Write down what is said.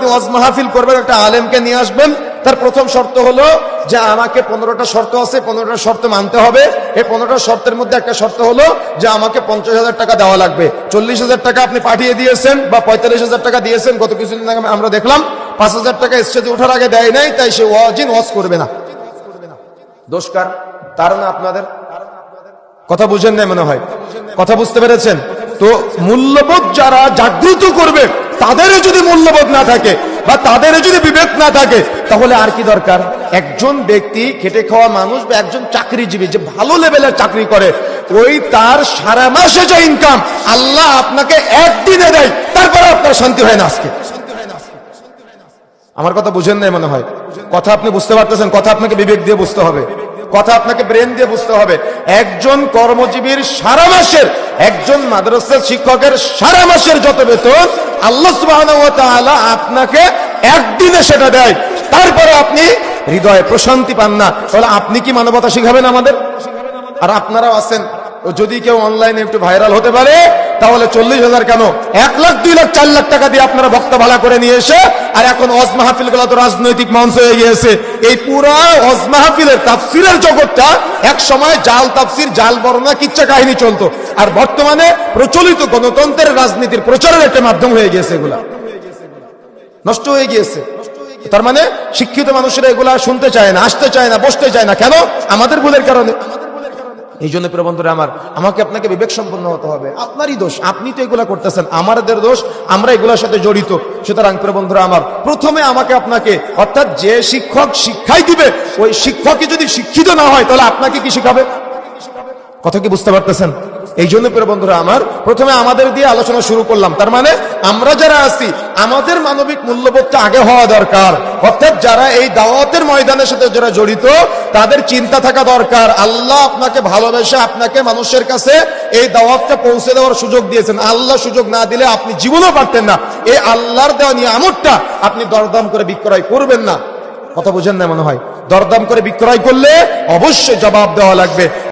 ওয়াজ মাহফিল করবেন, একটা আলেমকে নিয়ে আসবেন। তার প্রথম শর্ত হলো যে আমাকে 15টা শর্ত আছে, 15টা শর্ত মানতে হবে। এই 15টা শর্তের মধ্যে একটা শর্ত হলো যে আমাকে 50,000 টাকা দেওয়া লাগবে। 40,000 টাকা আপনি পাঠিয়ে দিয়েছেন বা 45,000 টাকা দিয়েছেন, গত কিছুদিন আগে আমরা দেখলাম 5,000 টাকা স্টেজে ওঠার আগে দেয় নাই, তাই সে ওয়াজ করবে না। দোষকার তার না আপনাদের? কথা বুঝেন নাই মনে হয়, কথা বুঝতে পেরেছেন তো? মূল্যবোধ যারা জাগ্রত করবে তাদেরও যদি মূল্যবোধ না থাকে বা তাদের যদি বিবেক না থাকে, তাহলে আর কি দরকার? একজন ব্যক্তি খেটে খাওয়া মানুষ বা একজন চাকরিজীবী যে ভালো লেভেলের চাকরি করে, ওই তার সারা মাসে যে ইনকাম আল্লাহ আপনাকে একদিনে দেয়, তারপরে আপনার শান্তি হয় না। আজকে আমার কথা বুঝেন নাই মনে হয়, কথা আপনি বুঝতে পারতেছেন? কথা আপনাকে বিবেক দিয়ে বুঝতে হবে, কথা আপনাকে ব্রেন দিয়ে বুঝতে হবে। একজন কর্মজীবীর সারা মাসের, একজন মাদ্রাসার শিক্ষকের সারা মাসের যত বেতন আল্লাহ সুবহানাহু ওয়া তাআলা আপনাকে একদিনে সেটা দেয়, তারপরে আপনি হৃদয়ে প্রশান্তি পান না, তাহলে আপনি কি মানবতা শিখাবেন আমাদের? আর আপনারাও আছেন, যদি কেউ অনলাইনে একটু ভাইরাল হতে পারে তাহলে 40,000 কেন 1 লাখ 2 লাখ 4 লাখ টাকা দিয়ে আপনারা বক্তা ভাড়া করে নিয়ে এসে, আর এখন ওয়াজ মাহফিল গুলো তো রাজনৈতিক মঞ্চ হয়ে গিয়েছে। এই পুরো ওয়াজ মাহফিলের তাফসীরের জগৎটা এক সময় জাল তাফসীর, জাল বর্ণনা, কিচ্ছা কাহিনী চলতো, আর বর্তমানে প্রচলিত গণতন্ত্রের রাজনীতির প্রচারের একটা মাধ্যম হয়ে গিয়েছে, এগুলা নষ্ট হয়ে গিয়েছে। তার মানে শিক্ষিত মানুষেরা এগুলা শুনতে চায় না, আসতে চায় না, বসতে চায় না। কেন? আমাদের ভুলের কারণে। এই জন্য প্রিয় বন্ধুরা আমার, আমাকে আপনাকে বিবেক সম্পন্ন হতে হবে। আপনারই দোষ, আপনি তো এগুলা করতেছেন, আমাদের দোষ, আমরা এগুলোর সাথে জড়িত। সুতরাং প্রিয় বন্ধুরা আমার, প্রথমে আমাকে আপনাকে, অর্থাৎ যে শিক্ষক শিক্ষাই দিবে ওই শিক্ষকই যদি শিক্ষিত না হয়, তাহলে আপনাকে কি শিখাবে? কথা কি বুঝতে পারতেছেন? এই জন্য প্রিয় বন্ধুরা আমার, প্রথমে আমাদের দিয়ে আলোচনা শুরু করলাম। তার মানে আমরা যারা আছি, আমাদের মানবিক মূল্যবোধটা আগে হওয়া দরকার। অর্থাৎ যারা এই দাওয়াতের ময়দানের সাথে যারা জড়িত, তাদের চিন্তা থাকা দরকার, আল্লাহ আপনাকে ভালোবেসে আপনাকে মানুষের কাছে এই দাওয়াতটা পৌঁছে দেওয়ার সুযোগ দিয়েছেন। আল্লাহ সুযোগ না দিলে আপনি জীবনও পারতেন না। এই আল্লাহর দেওয়া নিয়ামতটা আপনি দরদাম করে বিক্রয় করবেন না। কথা বুঝেন না মনে হয়? দরদাম করে বিক্রয় করলে অবশ্যই জবাব দেওয়া লাগবে।